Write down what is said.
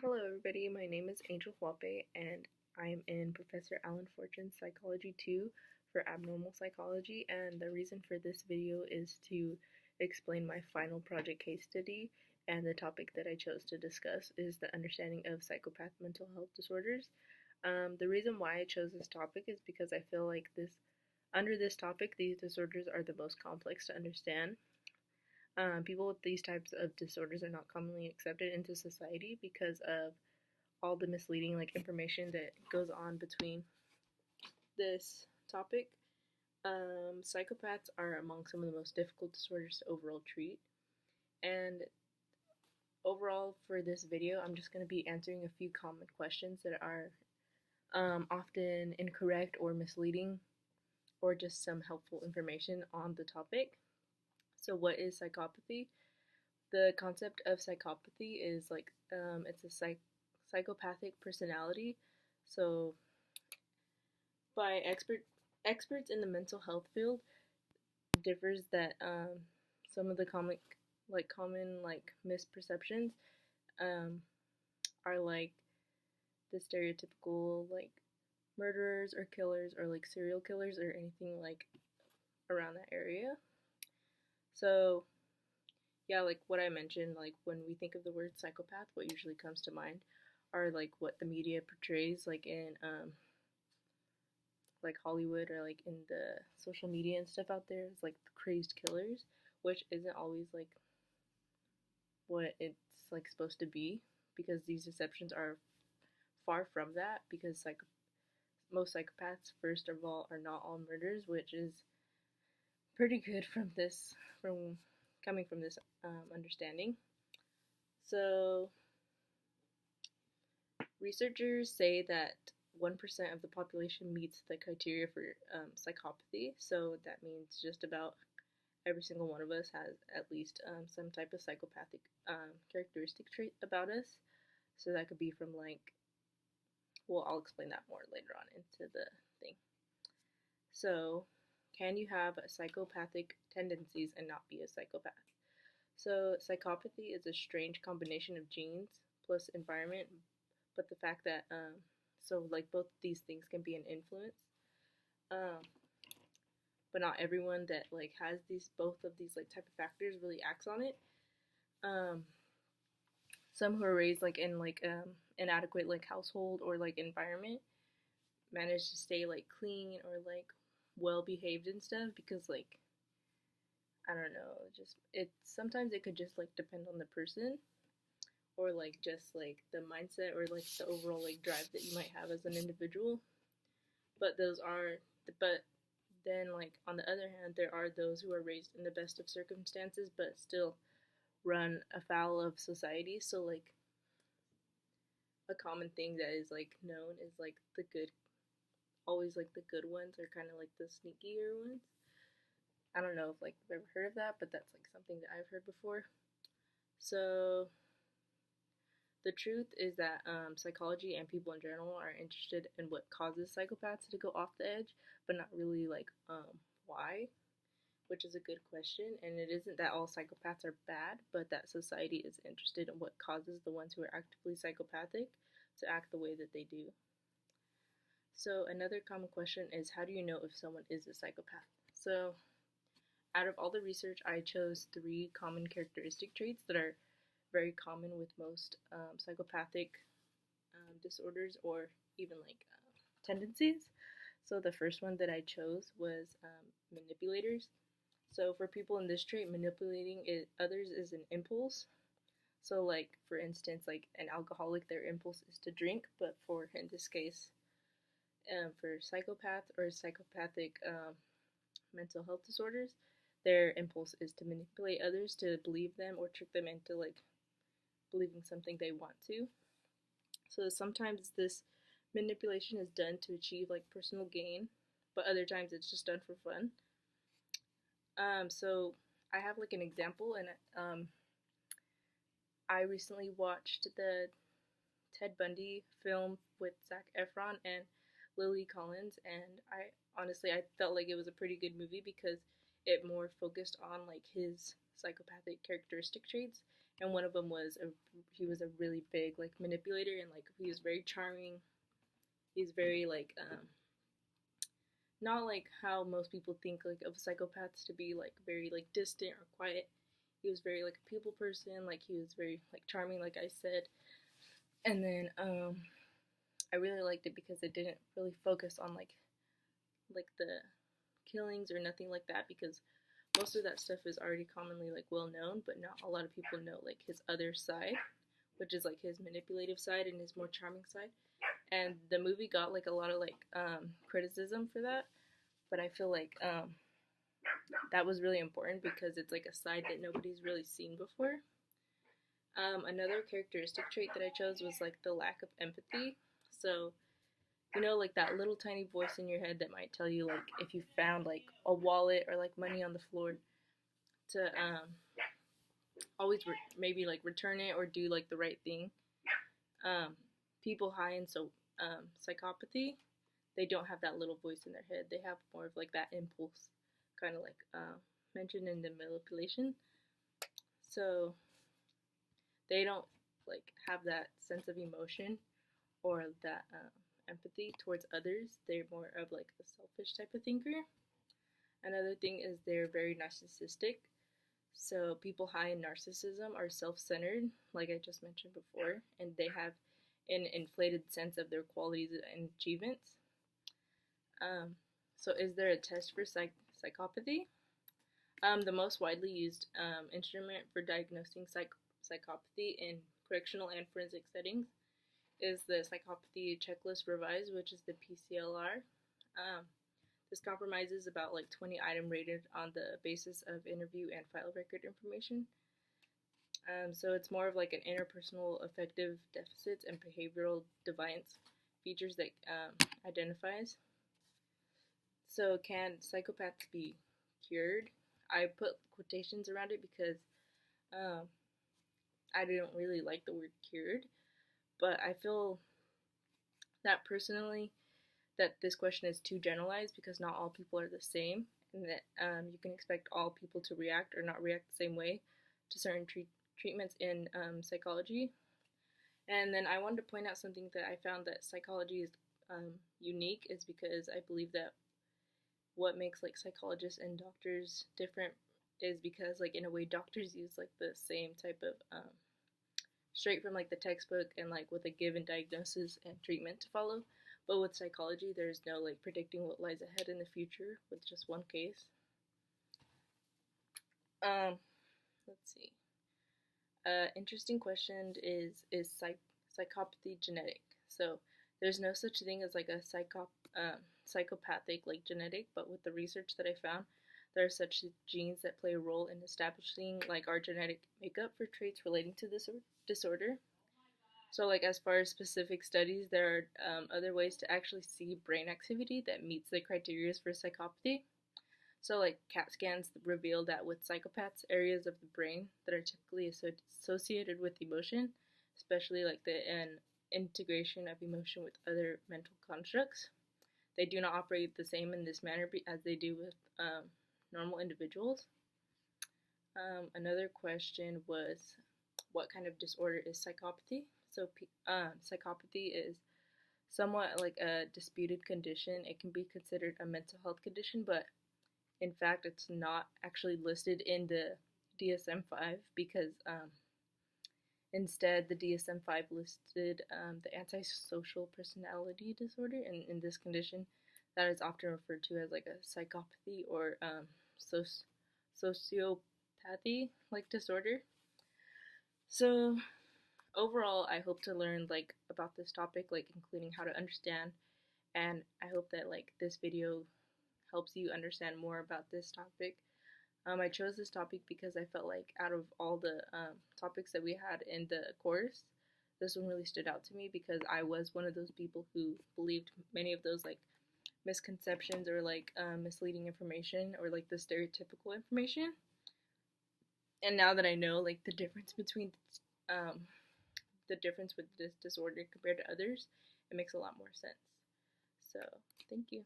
Hello, everybody. My name is Angel Huape, and I'm in Professor Alan Fortune's Psychology 2 for Abnormal Psychology. And the reason for this video is to explain my final project case study. And the topic that I chose to discuss is the understanding of psychopath mental health disorders. The reason why I chose this topic is because I feel like under this topic, these disorders are the most complex to understand. People with these types of disorders are not commonly accepted into society because of all the misleading information that goes on between this topic. Psychopaths are among some of the most difficult disorders to overall treat. And overall for this video, I'm just going to be answering a few common questions that are often incorrect or misleading, or just some helpful information on the topic. So what is psychopathy? The concept of psychopathy is it's a psychopathic personality. So by experts in the mental health field, differs that some of the common misperceptions are like the stereotypical murderers or killers or serial killers or anything around that area. So yeah, what I mentioned, when we think of the word psychopath, what usually comes to mind are what the media portrays in Hollywood or in the social media and stuff out there. It's the crazed killers, which isn't always what it's supposed to be, because these deceptions are far from that, because most psychopaths, first of all, are not all murderers, which is pretty good from coming from this understanding. So researchers say that 1% of the population meets the criteria for psychopathy. So that means just about every single one of us has at least some type of psychopathic characteristic trait about us. So that could be from well, I'll explain that more later on into the thing. So can you have psychopathic tendencies and not be a psychopath? So psychopathy is a strange combination of genes plus environment, but the fact that both these things can be an influence, but not everyone that has both of these type of factors really acts on it. Some who are raised in inadequate household or environment manage to stay clean or well behaved and stuff, because I don't know, sometimes it could just depend on the person, or just the mindset or the overall drive that you might have as an individual. But then on the other hand, there are those who are raised in the best of circumstances but still run afoul of society. So a common thing that is known is the good, always the good ones are kind of the sneakier ones. I don't know if you've ever heard of that, but that's something that I've heard before. So the truth is that psychology and people in general are interested in what causes psychopaths to go off the edge, but not really why, which is a good question. And it isn't that all psychopaths are bad, but that society is interested in what causes the ones who are actively psychopathic to act the way that they do. So another common question is, how do you know if someone is a psychopath? So out of all the research, I chose 3 common characteristic traits that are very common with most psychopathic disorders, or even tendencies. So the first one that I chose was manipulators. So for people in this trait, manipulating others is an impulse. So for instance, an alcoholic, their impulse is to drink, but in this case, for psychopaths or psychopathic mental health disorders, their impulse is to manipulate others to believe them or trick them into believing something they want to. So sometimes this manipulation is done to achieve personal gain, but other times it's just done for fun. So I have an example, and I recently watched the Ted Bundy film with Zac Efron and Lily Collins, and I felt it was a pretty good movie because it more focused on his psychopathic characteristic traits and one of them was he was a really big like manipulator, and like he was very charming. He's very like not like how most people think like of psychopaths to be like very like distant or quiet. He was very like a people person, like he was very like charming, like I said. And then I really liked it because it didn't really focus on like the killings or nothing like that, because most of that stuff is already commonly like well known, but not a lot of people know like his other side, which is like his manipulative side and his more charming side. And the movie got like a lot of like criticism for that, but I feel like that was really important because it's like a side that nobody's really seen before. Another characteristic trait that I chose was like the lack of empathy. So, you know, like that little tiny voice in your head that might tell you like if you found like a wallet or like money on the floor to always maybe like return it or do like the right thing. People high in psychopathy, they don't have that little voice in their head. They have more of like that impulse, kind of like mentioned in the manipulation. So they don't like have that sense of emotion or that empathy towards others. They're more of like a selfish type of thinker. Another thing is they're very narcissistic. So people high in narcissism are self-centered, like I just mentioned before, and they have an inflated sense of their qualities and achievements. So is there a test for psychopathy? The most widely used instrument for diagnosing psychopathy in correctional and forensic settings is the Psychopathy Checklist Revised, which is the PCLR. This comprises about like 20 items rated on the basis of interview and file record information. So it's more of like an interpersonal affective deficits and behavioral deviance features that identifies. So can psychopaths be cured? I put quotations around it because I didn't really like the word cured, but I feel that personally that this question is too generalized because not all people are the same, and that you can expect all people to react or not react the same way to certain treatments in psychology. And then I wanted to point out something that I found that psychology is unique is because I believe that what makes like psychologists and doctors different is because like in a way doctors use like the same type of straight from like the textbook and like with a given diagnosis and treatment to follow. But with psychology, there's no like predicting what lies ahead in the future with just one case. Let's see. Interesting question is psychopathy genetic? So there's no such thing as like a psychopathic like genetic, but with the research that I found, there are such genes that play a role in establishing like our genetic makeup for traits relating to this disorder. So like as far as specific studies, there are other ways to actually see brain activity that meets the criteria for psychopathy. So like CAT scans reveal that with psychopaths, areas of the brain that are typically associated with emotion, especially like the integration of emotion with other mental constructs, they do not operate the same in this manner as they do with normal individuals. Another question was, what kind of disorder is psychopathy? So psychopathy is somewhat like a disputed condition. It can be considered a mental health condition, but in fact it's not actually listed in the DSM-5 because instead the DSM-5 listed the antisocial personality disorder, and in this condition that is often referred to as like a psychopathy or sociopathy like disorder. So overall, I hope to learn like about this topic, like including how to understand, and I hope that like this video helps you understand more about this topic. I chose this topic because I felt like out of all the topics that we had in the course, this one really stood out to me because I was one of those people who believed many of those like misconceptions or like misleading information or like the stereotypical information. And now that I know like the difference between the difference with this disorder compared to others, it makes a lot more sense. So, thank you.